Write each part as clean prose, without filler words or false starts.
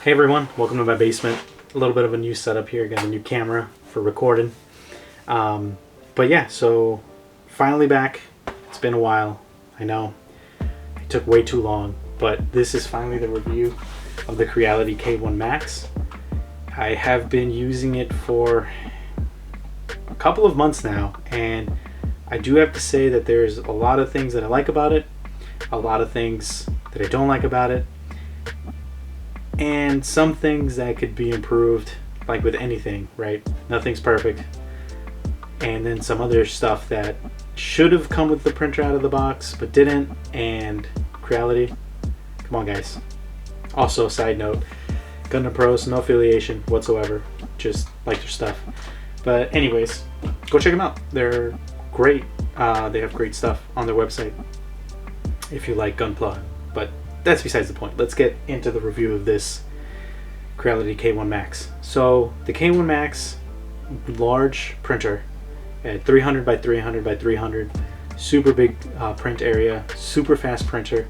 Hey everyone, welcome to my basement. A little bit of a new setup here. Got a new camera for recording. But yeah, so finally back. It's been a while. I know it took way too long, but this is finally the review of the Creality K1 Max. I have been using it for a couple of months now, and I do have to say that there's a lot of things that I like about it, a lot of things that I don't like about it, and some things that could be improved, like with anything, right? Nothing's perfect. And then some other stuff that should have come with the printer out of the box but didn't. And Creality, come on guys. Also, side note, Gundam Pros, no affiliation whatsoever, just like their stuff. But anyways, go check them out. They're great. They have great stuff on their website if you like Gunpla. But that's besides the point. Let's get into the review of this Creality K1 Max. So the K1 Max, large printer at 300 by 300 by 300, super big print area, super fast printer.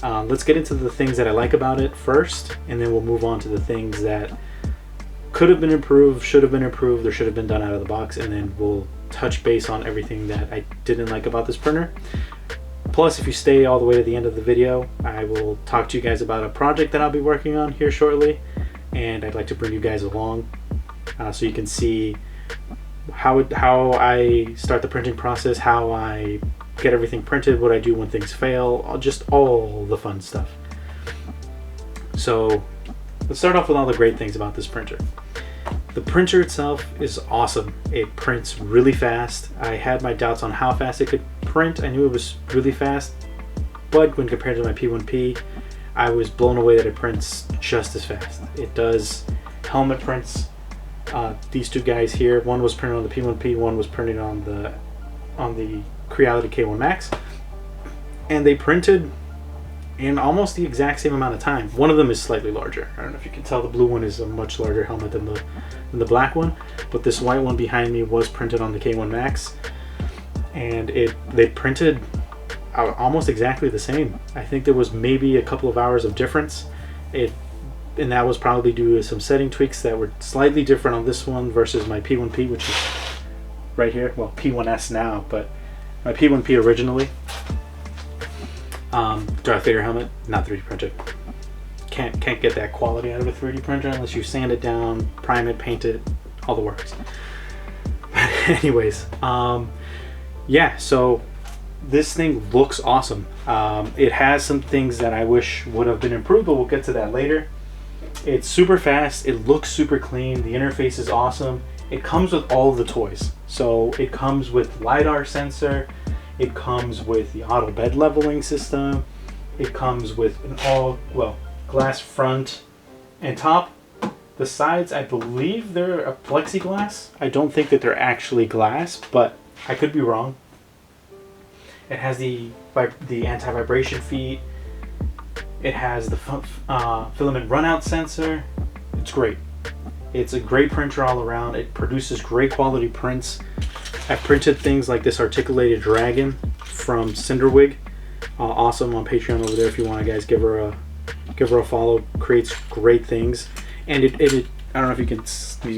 Let's get into the things that I like about it first, and then we'll move on to the things that could have been improved, should have been improved, or should have been done out of the box, and then we'll touch base on everything that I didn't like about this printer. Plus, if you stay all the way to the end of the video, I will talk to you guys about a project that I'll be working on here shortly, and I'd like to bring you guys along so you can see how I start the printing process, how I get everything printed, what I do when things fail, just all the fun stuff. So let's start off with all the great things about this printer. The printer itself is awesome. It prints really fast. I had my doubts on how fast it could print. I knew it was really fast, but when compared to my P1P, I was blown away that it prints just as fast. It does helmet prints. These two guys here, one was printed on the P1P, one was printed on the Creality K1 Max, and they printed in almost the exact same amount of time. One of them is slightly larger. I don't know if you can tell, the blue one is a much larger helmet than the black one, but this white one behind me was printed on the K1 Max, and they printed almost exactly the same. I think there was maybe a couple of hours of difference, and that was probably due to some setting tweaks that were slightly different on this one versus my P1P, which is right here. Well, P1S now, but my P1P originally. Darth Vader helmet, not 3D printed. Can't get that quality out of a 3D printer unless you sand it down, prime it, paint it, all the works. But anyways, yeah, so this thing looks awesome. It has some things that I wish would have been improved, but we'll get to that later. It's super fast, it looks super clean, the interface is awesome. It comes with all of the toys. So it comes with LiDAR sensor, it comes with the auto bed leveling system, it comes with an glass front and top. The sides, I believe they're a plexiglass. I don't think that they're actually glass, but I could be wrong. It has the anti-vibration feet. It has the filament runout sensor. It's great. It's a great printer all around. It produces great quality prints. I've printed things like this articulated dragon from Cinderwig. Awesome, on Patreon over there if you want to, guys. Give her a follow. Creates great things, and it I don't know if you can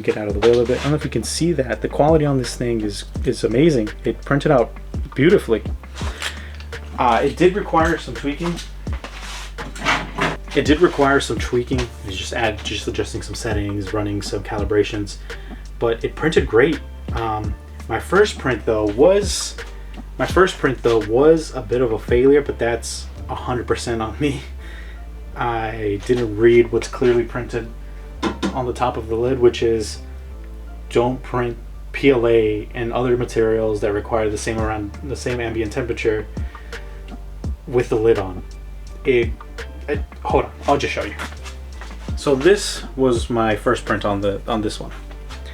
get out of the way a little bit. I don't know if you can see that the quality on this thing is amazing. It printed out beautifully. It did require some tweaking. It's just adjusting some settings, running some calibrations, but it printed great. My first print though was a bit of a failure, but that's 100% on me. I didn't read what's clearly printed on the top of the lid, which is don't print PLA and other materials that require the same ambient temperature with the lid on. Hold on, I'll just show you. So this was my first print on this one.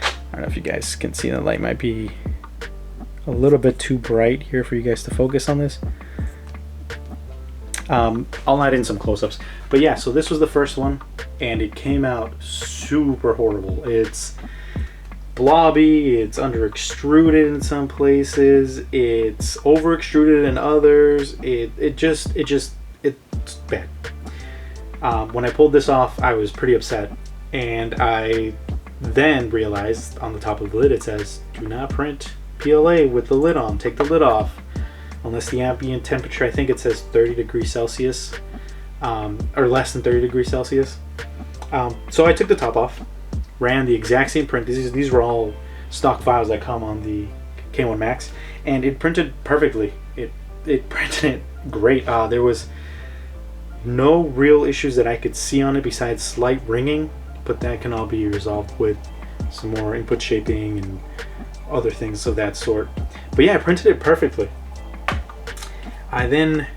I don't know if you guys can see, the light might be a little bit too bright here for you guys to focus on this. I'll add in some close-ups, but yeah, so this was the first one, and it came out super horrible. It's blobby, it's under extruded in some places, it's over extruded in others. It's bad. When I pulled this off, I was pretty upset, and I then realized on the top of the lid it says, do not print PLA with the lid on, take the lid off, unless the ambient temperature, I think it says 30 degrees Celsius, or less than 30 degrees Celsius. So I took the top off, ran the exact same print. These were all stock files that come on the K1 Max, and it printed perfectly. It printed it great. There was no real issues that I could see on it besides slight ringing, but that can all be resolved with some more input shaping and other things of that sort. But yeah, I printed it perfectly. I then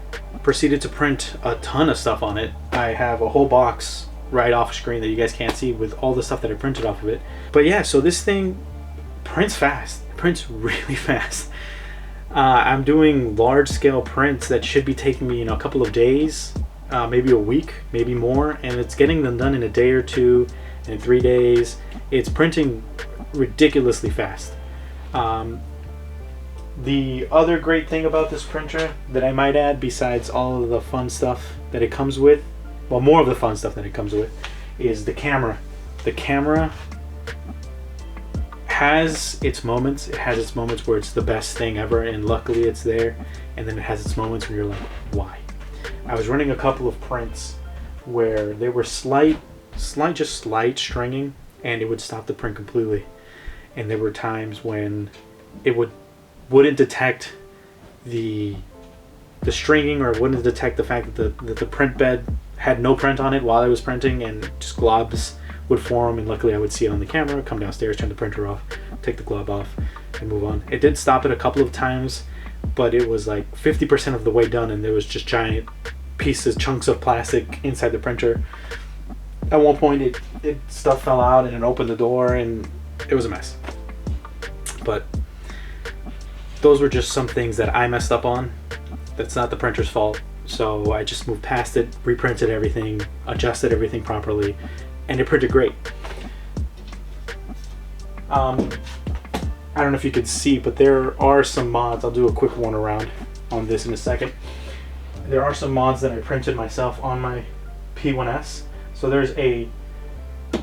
proceeded to print a ton of stuff on it. I have a whole box right off screen that you guys can't see with all the stuff that I printed off of it. But yeah, so this thing prints fast. It prints really fast. I'm doing large scale prints that should be taking me, a couple of days, maybe a week, maybe more, and it's getting them done in a day or two, in 3 days. It's printing ridiculously fast. The other great thing about this printer that I might add, besides all of the fun stuff that it comes with, well, more of the fun stuff that it comes with, is the camera. The camera has its moments. It has its moments where it's the best thing ever, and luckily it's there. And then it has its moments when you're like, why? I was running a couple of prints where there were slight stringing, and it would stop the print completely. And there were times when it wouldn't detect the stringing, or wouldn't detect the fact that the print bed had no print on it while I was printing, and just globs would form, and luckily I would see it on the camera, come downstairs, turn the printer off, take the glob off, and move on. It did stop it a couple of times, but it was like 50% of the way done, and there was just giant pieces, chunks of plastic inside the printer. At one point stuff fell out, and it opened the door, and it was a mess. But those were just some things that I messed up on. That's not the printer's fault. So I just moved past it, reprinted everything, adjusted everything properly, and it printed great. I don't know if you could see, but there are some mods. I'll do a quick one around on this in a second. There are some mods that I printed myself on my P1S. So there's a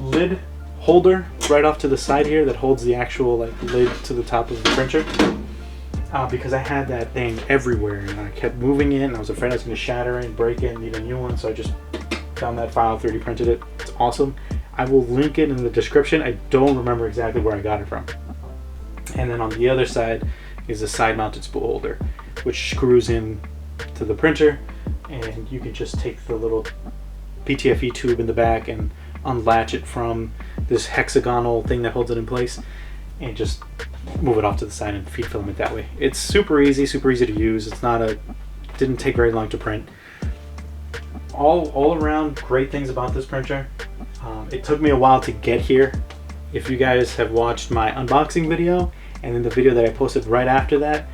lid holder right off to the side here that holds the actual lid to the top of the printer. Because I had that thing everywhere, and I kept moving it, and I was afraid I was going to shatter it and break it and need a new one, so I just found that file, 3D printed it. It's awesome. I will link it in the description. I don't remember exactly where I got it from. And then on the other side is a side mounted spool holder, which screws in to the printer, and you can just take the little PTFE tube in the back and unlatch it from this hexagonal thing that holds it in place, and just move it off to the side and feed filament that way. It's super easy to use. Didn't take very long to print. All around great things about this printer. It took me a while to get here. If you guys have watched my unboxing video and then the video that I posted right after that,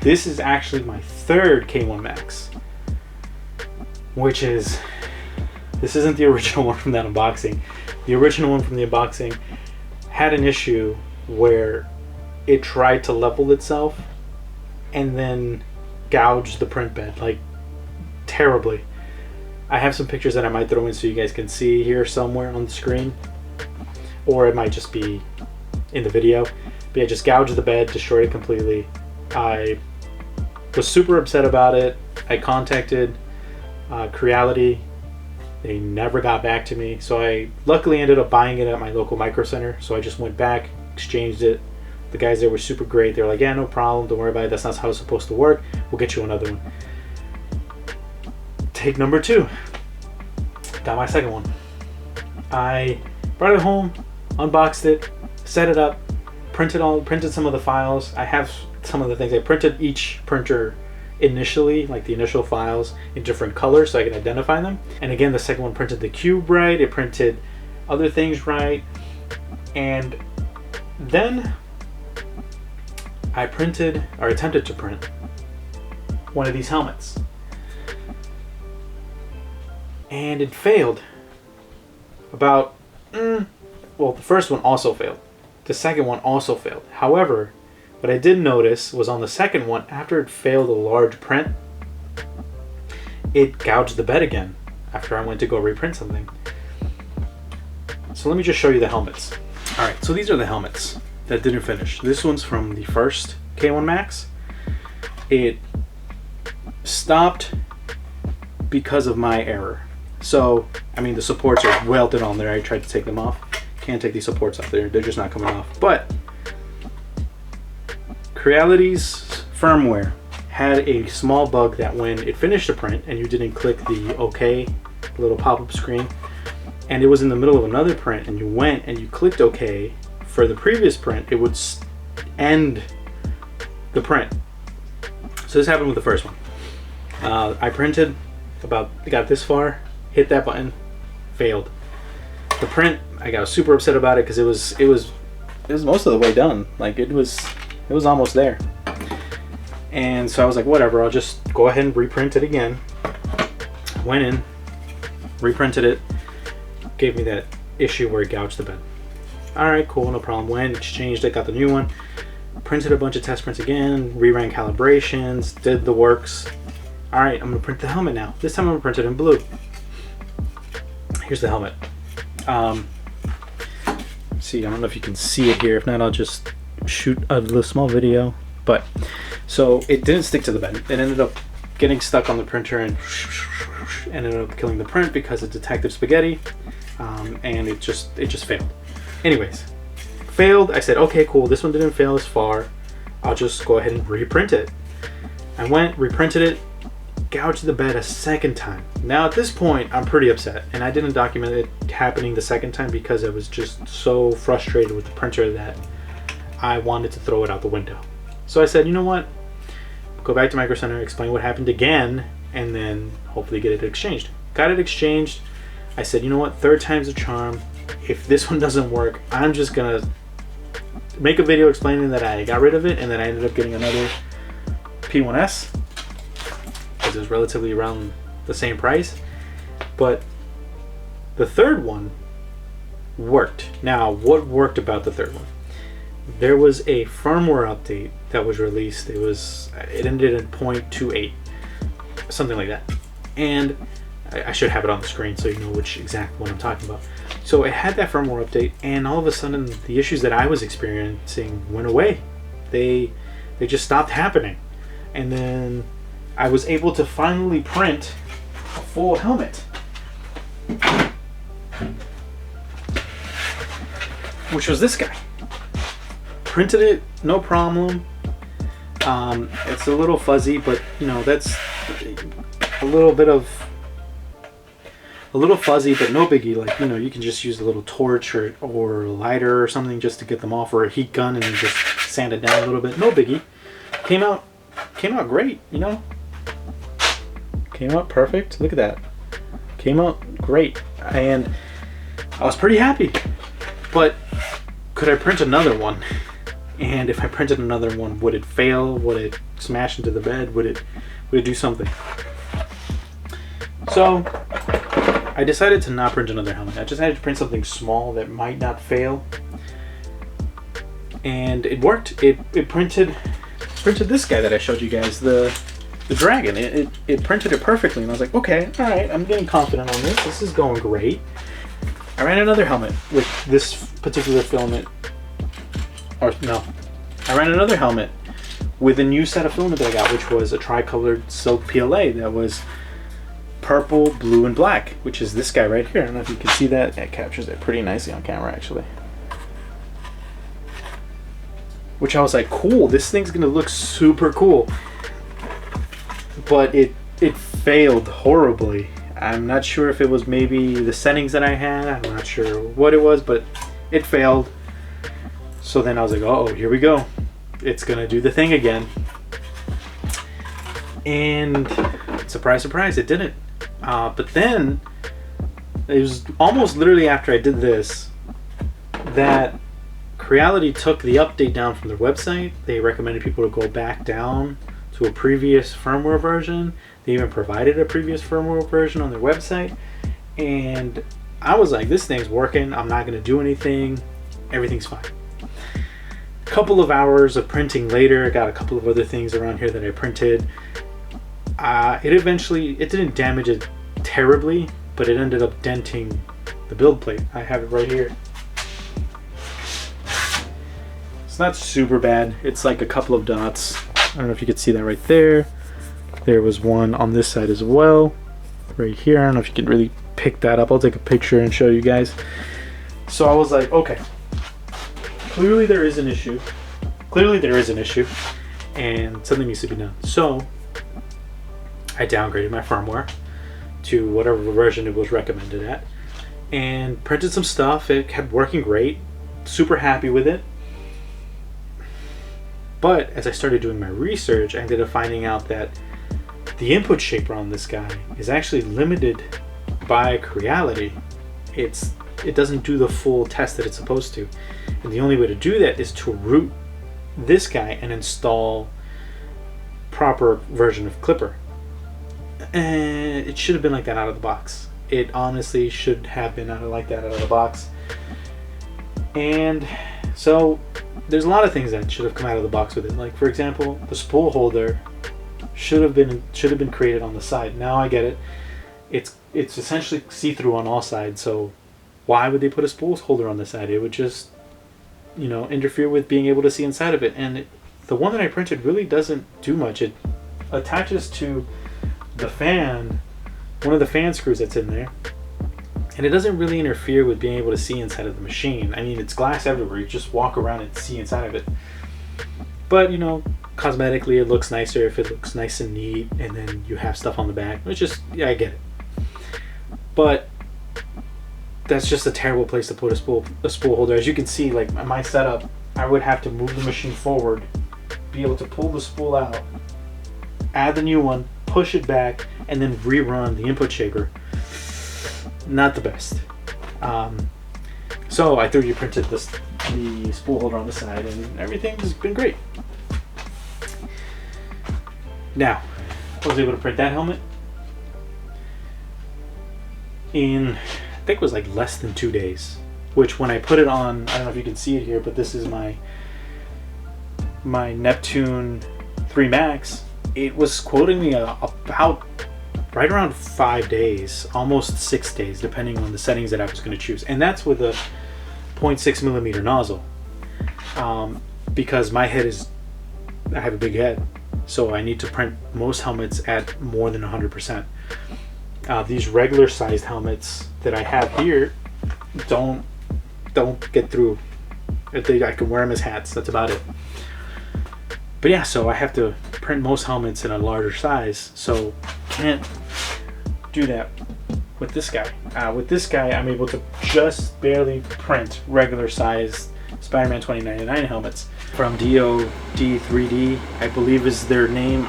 this is actually my third K1 Max, this isn't the original one from that unboxing. The original one from the unboxing had an issue where it tried to level itself and then gouged the print bed, terribly. I have some pictures that I might throw in so you guys can see here somewhere on the screen, or it might just be in the video. But yeah, just gouged the bed, destroyed it completely. I was super upset about it. I contacted Creality. They never got back to me, so I luckily ended up buying it at my local micro center. So I just went back, exchanged it. The guys there were super great. They were like, yeah, no problem, don't worry about it, that's not how it's supposed to work, we'll get you another one. Take number 2. Got my second one. I brought it home, unboxed it, set it up, printed some of the files. I have some of the things. I printed each printer initially, like the initial files, in different colors so I can identify them. And again, the second one printed the cube right, it printed other things right, and then I printed, or attempted to print, one of these helmets. And it failed. Well, the first one also failed. The second one also failed. However, what I did notice was on the second one, after it failed a large print, it gouged the bed again. after I went to go reprint something. So let me just show you the helmets. All right, so these are the helmets that didn't finish. This one's from the first K1 Max. It stopped because of my error. So, I mean, the supports are welded on there. I tried to take them off. Can't take these supports off there. They're just not coming off. But Creality's firmware had a small bug that when it finished the print and you didn't click the OK little pop-up screen, and it was in the middle of another print and you went and you clicked OK for the previous print, it would end the print. So this happened with the first one. I printed got this far, hit that button, failed. The print, I got super upset about it because it was most of the way done. Like it was almost there. And so I was like, whatever, I'll just go ahead and reprint it again. Went in, reprinted it, gave me that issue where it gouged the bed. All right, cool, no problem. Went, exchanged it, got the new one, printed a bunch of test prints again, reran calibrations, did the works. All right, I'm gonna print the helmet now. This time I'm gonna print it in blue. Here's the helmet. See, I don't know if you can see it here. If not, I'll just shoot a little small video. But so it didn't stick to the bed. It ended up getting stuck on the printer and ended up killing the print because it detected spaghetti, and it just failed. Anyways, failed. I said, okay, cool. This one didn't fail as far. I'll just go ahead and reprint it. I went, reprinted it, gouged the bed a second time. Now at this point, I'm pretty upset, and I didn't document it happening the second time because I was just so frustrated with the printer that I wanted to throw it out the window. So I said, you know what? Go back to Micro Center, explain what happened again, and then hopefully get it exchanged. Got it exchanged. I said, you know what? Third time's a charm. If this one doesn't work, I'm just gonna make a video explaining that I got rid of it, and then I ended up getting another P1S because it was relatively around the same price. But the third one worked. Now, what worked about the third one? There was a firmware update that was released. It ended in 0.28, something like that. And I should have it on the screen so you know which exact one I'm talking about. So it had that firmware update, and all of a sudden the issues that I was experiencing went away. They just stopped happening. And then I was able to finally print a full helmet, which was this guy. Printed it, no problem. It's a little fuzzy, but you know, that's a little fuzzy, but no biggie. Like, you know, you can just use a little torch or lighter or something just to get them off, or a heat gun, and then just sand it down a little bit. No biggie. Came out great, you know. Came out perfect. Look at that. Came out great, and I was pretty happy. But could I print another one? And if I printed another one, would it fail? Would it smash into the bed? Would it do something? So I decided to not print another helmet. I decided to print something small that might not fail, and it worked. It printed this guy that I showed you guys, the dragon. It printed it perfectly, and I was like, okay, all right, I'm getting confident on this. This is going great. I ran another helmet with this particular filament. Or no, I ran another helmet with a new set of filament that I got, which was a tri-colored silk PLA that was purple, blue, and black, which is this guy right here. I don't know if you can see that. It captures it pretty nicely on camera, actually. Which I was like, cool, this thing's gonna look super cool. But it failed horribly. I'm not sure if it was maybe the settings that I had. I'm not sure what it was, but it failed. So then I was like, oh, here we go. It's gonna do the thing again. And surprise, surprise, it didn't. But then it was almost literally after I did this that Creality took the update down from their website. They recommended people to go back down to a previous firmware version. They even provided a previous firmware version on their website. And I was like, this thing's working. I'm not gonna do anything. Everything's fine. Couple of hours of printing later, I got a couple of other things around here that I printed. It didn't damage it terribly, but it ended up denting the build plate. I have it right here. It's not super bad. It's like a couple of dots. I don't know if you could see that right there. There was one on this side as well, right here. I don't know if you can really pick that up. I'll take a picture and show you guys. So I was like, okay, clearly there is an issue. Clearly there is an issue, and something needs to be done. So I downgraded my firmware to whatever version it was recommended at, and printed some stuff. It kept working great. Super happy with it. But as I started doing my research, I ended up finding out that the input shaper on this guy is actually limited by Creality. It doesn't do the full test that it's supposed to. And the only way to do that is to root this guy and install proper version of Clipper. And it should have been like that out of the box. It honestly should have been like that out of the box. And so there's a lot of things that should have come out of the box with it. Like, for example, the spool holder should have been created on the side. Now I get it. It's essentially see-through on all sides. So why would they put a spool holder on the side? It would just, you know, interfere with being able to see inside of it. And the one that I printed really doesn't do much. It attaches to the fan, one of the fan screws that's in there, and it doesn't really interfere with being able to see inside of the machine. I mean, it's glass everywhere. You just walk around and see inside of it. But, you know, cosmetically it looks nicer if it looks nice and neat, and then you have stuff on the back. It's just, yeah, I get it. But that's just a terrible place to put a spool holder. As you can see, like my setup, I would have to move the machine forward, be able to pull the spool out, add the new one, push it back, and then rerun the input shaper. Not the best. So I 3D printed the spool holder on the side, and everything's been great. Now, I was able to print that helmet in, I think it was like less than 2 days, which when I put it on, I don't know if you can see it here, but this is my Neptune 3 Max. It was quoting me about right around 5 days, almost 6 days, depending on the settings that I was going to choose. And that's with a 0.6 millimeter nozzle, because my head I have a big head, so I need to print most helmets at more than 100%. These regular sized helmets that I have here don't get through. I can wear them as hats, that's about it. But yeah, so I have to print most helmets in a larger size, so can't do that with this guy. With this guy, I'm able to just barely print regular size Spider-Man 2099 helmets from DOD3D, I believe is their name.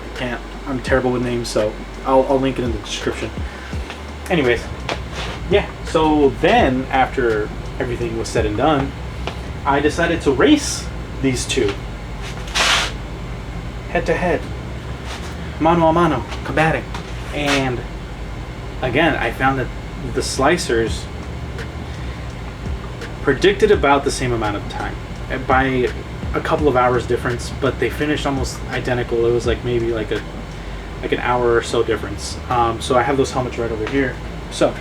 I'm terrible with names, so I'll link it in the description. Anyways, yeah, so then after everything was said and done, I decided to race these two head to head, mano a mano, combating. And again, I found that the slicers predicted about the same amount of time, by a couple of hours difference, but they finished almost identical. It was like maybe like an hour or so difference. So I have those helmets right over here. So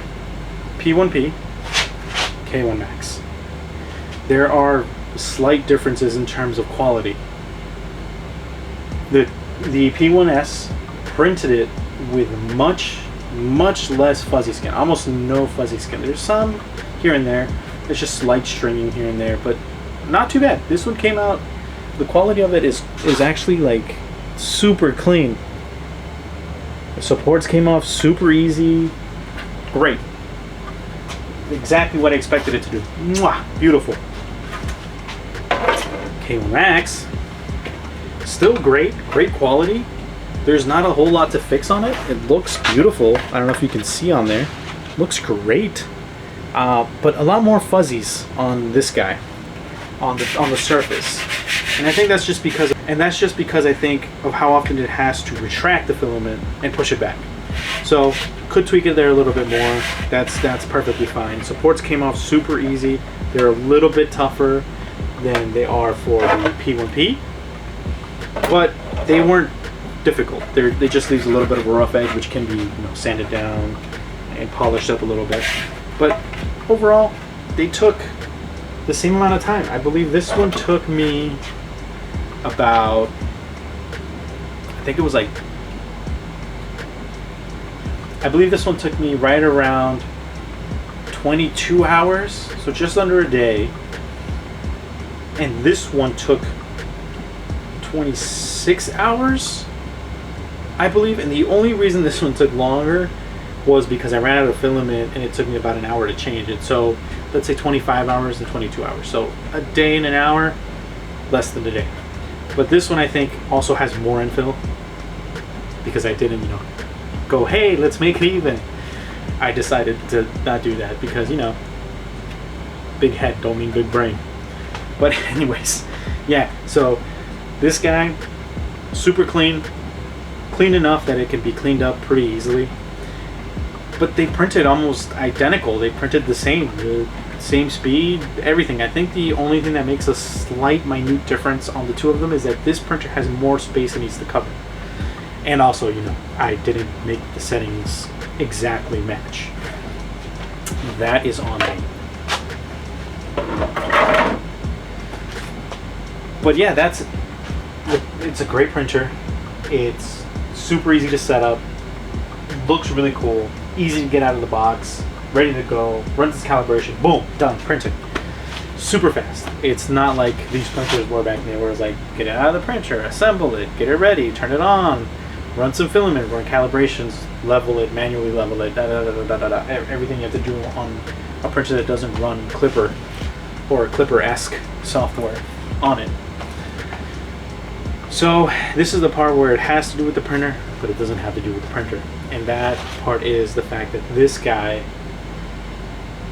P1P, K1 Max. There are slight differences in terms of quality. The P1S printed it with much less fuzzy skin, almost no fuzzy skin. There's some here and there. There's just slight stringing here and there, but not too bad. This one came out, the quality of it is actually like super clean. The supports came off super easy. Great. Exactly what I expected it to do. Mwah! Beautiful. K1 Max, still great quality. There's not a whole lot to fix on it. It looks beautiful. I don't know if you can see on there. Looks great. But a lot more fuzzies on this guy, on the surface, and I think that's just because I think of how often it has to retract the filament and push it back. So could tweak it there a little bit more. That's perfectly fine. Supports came off super easy. They're a little bit tougher than they are for the P1P, but they weren't difficult. They just leaves a little bit of a rough edge, which can be sanded down and polished up a little bit. But overall, they took the same amount of time. I believe this one took me about, I think it was like, I believe this one took me right around 22 hours, so just under a day. And this one took 26 hours, I believe. And the only reason this one took longer was because I ran out of filament and it took me about an hour to change it. So let's say 25 hours and 22 hours. So a day and an hour, less than a day. But this one I think also has more infill because I didn't, go, hey, let's make it even. I decided to not do that because, big head don't mean big brain. But anyways, yeah, so this guy, super clean enough that it can be cleaned up pretty easily. But they printed almost identical. They printed the same speed, everything. I think the only thing that makes a slight minute difference on the two of them is that this printer has more space it needs to cover. And also, I didn't make the settings exactly match. That is on me. But yeah, it's a great printer. It's super easy to set up. Looks really cool. Easy to get out of the box. Ready to go. Runs its calibration. Boom. Done. Printing. Super fast. It's not like these printers were back then where it's like, get it out of the printer, assemble it, get it ready, turn it on, run some filament, run calibrations, level it, manually level it, everything you have to do on a printer that doesn't run Clipper or Clipper-esque software on it. So this is the part where it has to do with the printer, but it doesn't have to do with the printer. And that part is the fact that this guy,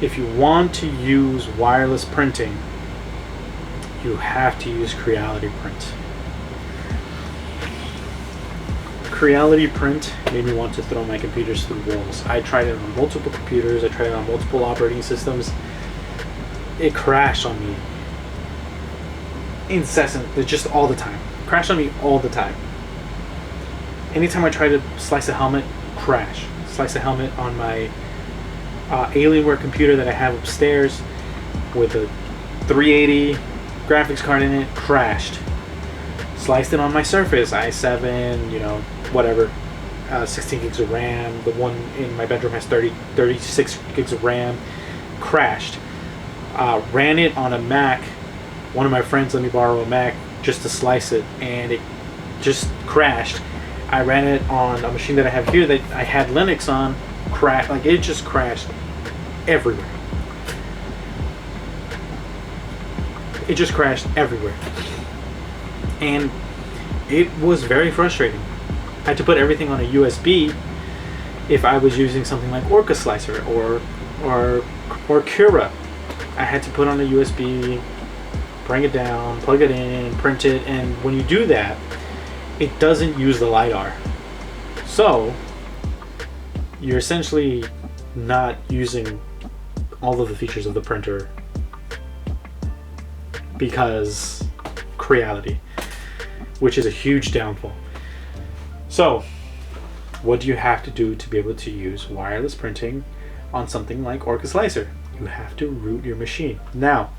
if you want to use wireless printing, you have to use Creality Print. Creality Print made me want to throw my computers through walls. I tried it on multiple computers, I tried it on multiple operating systems. It crashed on me incessantly, just all the time. Crashed on me all the time. Anytime I try to slice a helmet, crash. Slice a helmet on my Alienware computer that I have upstairs with a 380 graphics card in it, crashed. Sliced it on my Surface, i7, whatever, 16 gigs of RAM. The one in my bedroom has 36 gigs of RAM, crashed. Ran it on a Mac. One of my friends let me borrow a Mac just to slice it, and it just crashed. I ran it on a machine that I have here that I had Linux on, it just crashed everywhere. It just crashed everywhere. And it was very frustrating. I had to put everything on a USB if I was using something like Orca Slicer or Cura. I had to put on a USB, bring it down, plug it in, print it, and when you do that, it doesn't use the LiDAR. So you're essentially not using all of the features of the printer because Creality, which is a huge downfall. So what do you have to do to be able to use wireless printing on something like Orca Slicer? You have to root your machine. Now,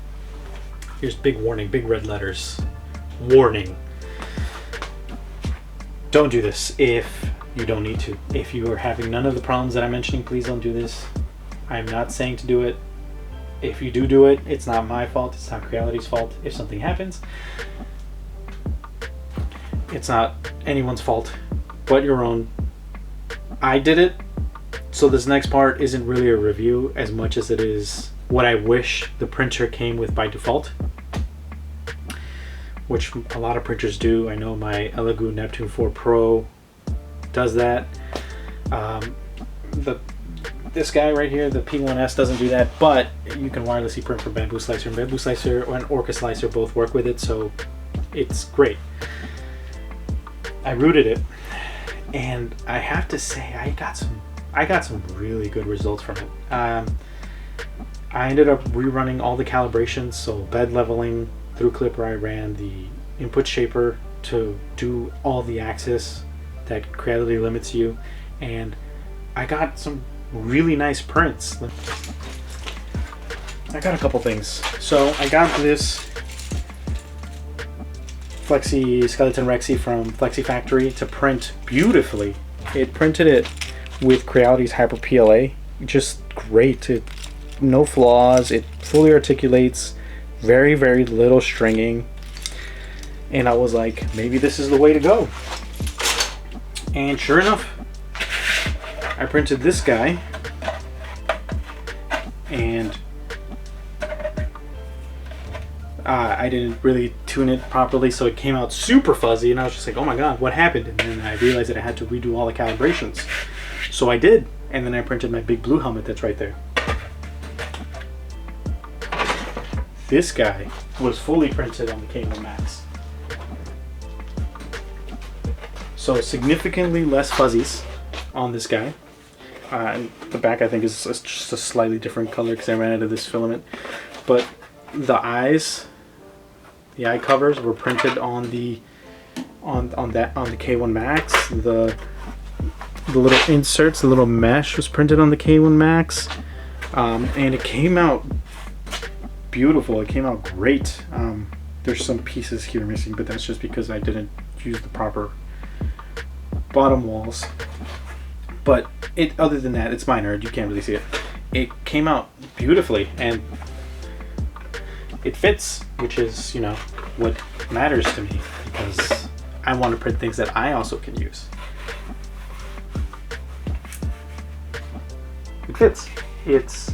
here's big warning, big red letters. Warning. Don't do this if you don't need to. If you are having none of the problems that I'm mentioning, please don't do this. I'm not saying to do it. If you do it, it's not my fault. It's not Creality's fault. If something happens, it's not anyone's fault but your own. I did it, so this next part isn't really a review as much as it is what I wish the printer came with by default, which a lot of printers do. I know my Elegoo Neptune 4 Pro does that. This guy right here, the P1S, doesn't do that, but you can wirelessly print from Bamboo Slicer, and Bamboo Slicer and Orca Slicer both work with it, so it's great. I rooted it, and I have to say I got some really good results from it. I ended up rerunning all the calibrations, so bed leveling through Clipper. I ran the input shaper to do all the axis that Creality limits you, and I got some really nice prints. I got a couple things. So I got this Flexi Skeleton Rexy from Flexi Factory to print beautifully. It printed it with Creality's Hyper PLA. Just great. No flaws. It fully articulates. Very, very little stringing. And I was like, maybe this is the way to go. And sure enough, I printed this guy. And I didn't really tune it properly, so it came out super fuzzy, and I was just like, oh my god, what happened? And then I realized that I had to redo all the calibrations. So I did, and then I printed my big blue helmet that's right there. This guy was fully printed on the K1 Max. So significantly less fuzzies on this guy. And the back, I think, is just a slightly different color because I ran out of this filament. But the eyes, the eye covers were printed on the K1 Max. The little inserts, the little mesh was printed on the K1 Max, and it came out beautiful. It came out great. There's some pieces here missing, but that's just because I didn't use the proper bottom walls. But other than that, it's minor. You can't really see it. It came out beautifully, and it fits, which is, you know, what matters to me, because I want to print things that I also can use. It fits. It's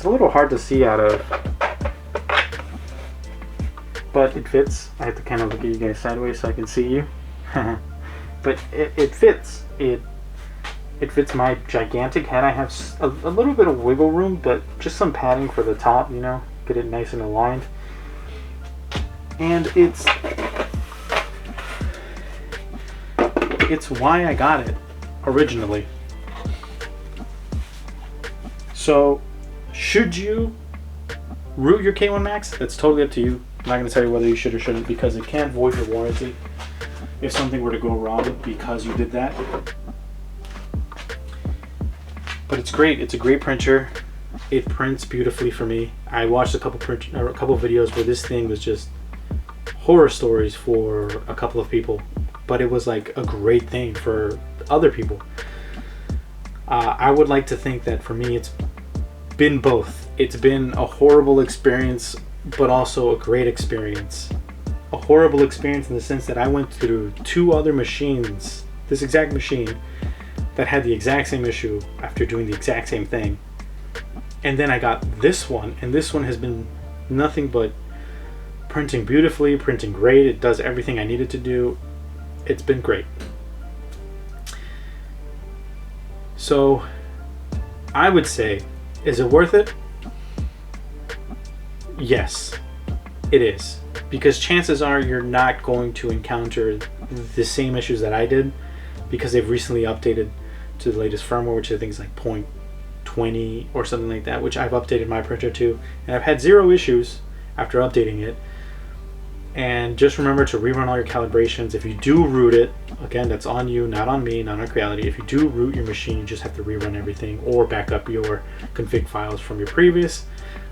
a little hard to see out of, but it fits. I have to kind of look at you guys sideways so I can see you. But it fits. It fits my gigantic head. I have a little bit of wiggle room, but just some padding for the top, you know, get it nice and aligned. And it's why I got it originally. So, should you root your K1 Max? That's totally up to you. I'm not going to tell you whether you should or shouldn't, because it can void your warranty if something were to go wrong because you did that. But it's great. It's a great printer. It prints beautifully for me. I watched a couple videos where this thing was just horror stories for a couple of people, but it was like a great thing for other people. I would like to think that for me it's been both. It's been a horrible experience, but also a great experience. A horrible experience in the sense that I went through 2 other machines, this exact machine, that had the exact same issue after doing the exact same thing. And then I got this one, and this one has been nothing but printing beautifully, printing great. It does everything I needed to do. It's been great. So I would say, is it worth it? Yes, it is. Because chances are you're not going to encounter the same issues that I did, because they've recently updated to the latest firmware, which I think is like 0.20 or something like that, which I've updated my printer to, and I've had 0 issues after updating it. And just remember to rerun all your calibrations. If you do root it, again, that's on you, not on me, not on Creality. If you do root your machine, you just have to rerun everything or back up your config files from your previous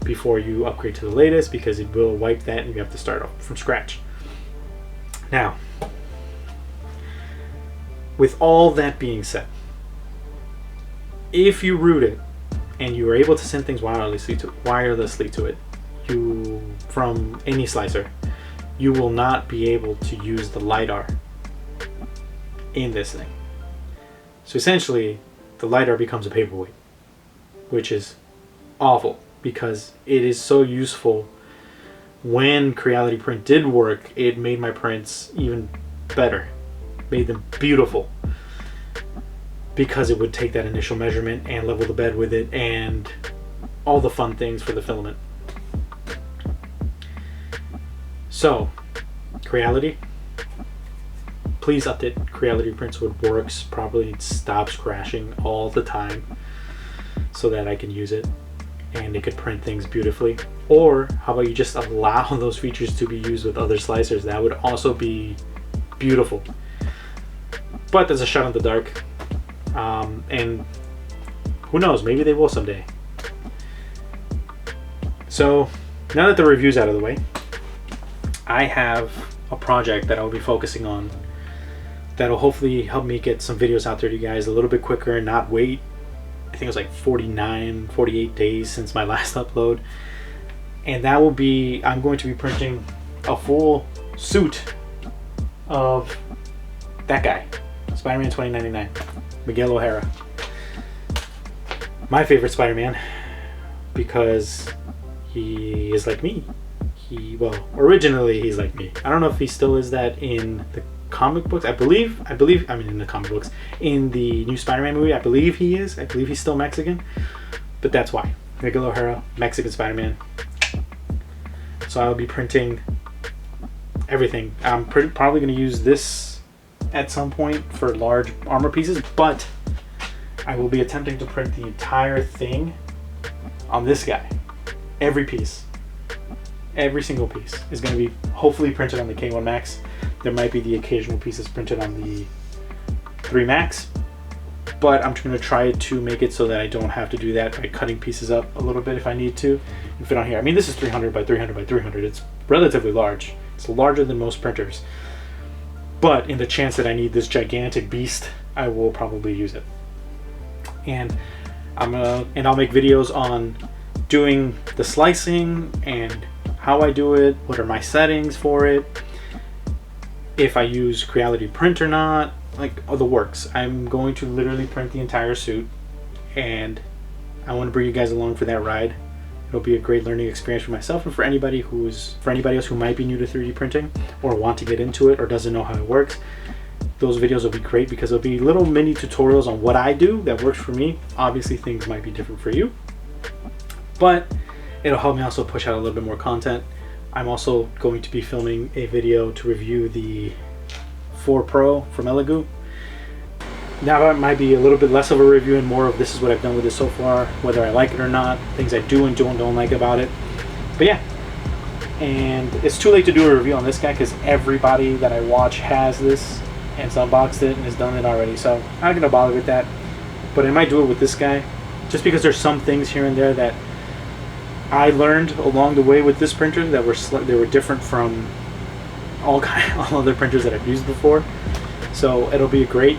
before you upgrade to the latest, because it will wipe that and you have to start off from scratch. Now, with all that being said, if you root it and you are able to send things wirelessly to it, from any slicer, you will not be able to use the LiDAR in this thing. So essentially, the LiDAR becomes a paperweight, which is awful, because it is so useful. When Creality Print did work, it made my prints even better, made them beautiful, because it would take that initial measurement and level the bed with it and all the fun things for the filament. So, Creality, please update Creality Print so it works properly, it stops crashing all the time, so that I can use it and it could print things beautifully. Or how about you just allow those features to be used with other slicers? That would also be beautiful. But there's a shot in the dark, and Who knows? Maybe they will someday. So now that the review's out of the way, I have a project that I'll be focusing on that'll hopefully help me get some videos out there to you guys a little bit quicker and not wait. I think it was like 48 days since my last upload. And that will be, I'm going to be printing a full suit of that guy, Spider-Man 2099, Miguel O'Hara. My favorite Spider-Man, because he is like me. Well, originally he's like me. I don't know if he still is that in the comic books. I mean in the comic books. In the new Spider-Man movie, I believe he is. I believe he's still Mexican. But that's why. Miguel O'Hara, Mexican Spider-Man. So I'll be printing everything. I'm probably going to use this at some point for large armor pieces, but I will be attempting to print the entire thing on this guy. Every piece. Every single piece is going to be hopefully printed on the K1 Max. There might be the occasional pieces printed on the 3 Max, but I'm going to try to make it so that I don't have to do that by cutting pieces up a little bit if I need to and fit on here. I mean, this is 300 by 300 by 300. It's relatively large. It's larger than most printers. But in the chance that I need this gigantic beast, I will probably use it. And I'll make videos on doing the slicing and how I do it, what are my settings for it, if I use Creality Print or not, like the works. I'm going to literally print the entire suit, and I want to bring you guys along for that ride. It'll be a great learning experience for myself and for anybody else who might be new to 3D printing or want to get into it or doesn't know how it works. Those videos will be great because they'll be little mini tutorials on what I do that works for me. Obviously things might be different for you, but it'll help me also push out a little bit more content. I'm also going to be filming a video to review the 4 Pro from Elegoo. Now that might be a little bit less of a review and more of this is what I've done with it so far, whether I like it or not, things I do and don't like about it. But yeah, and it's too late to do a review on this guy because everybody that I watch has this and has unboxed it and has done it already, so I'm not going to bother with that. But I might do it with this guy just because there's some things here and there that I learned along the way with this printer that were different from all other printers that I've used before. So it'll be great.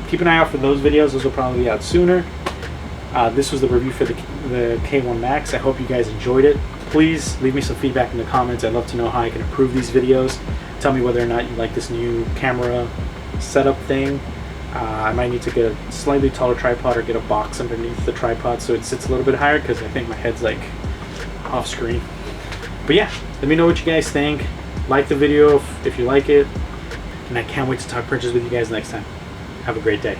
Keep an eye out for those videos. Those will probably be out sooner. This was the review for the K1 Max. I hope you guys enjoyed it. Please leave me some feedback in the comments. I'd love to know how I can improve these videos. Tell me whether or not you like this new camera setup thing. I might need to get a slightly taller tripod or get a box underneath the tripod so it sits a little bit higher because I think my head's like off screen. But yeah, let me know what you guys think. Like the video if you like it, and I can't wait to talk printers with you guys next time. Have a great day.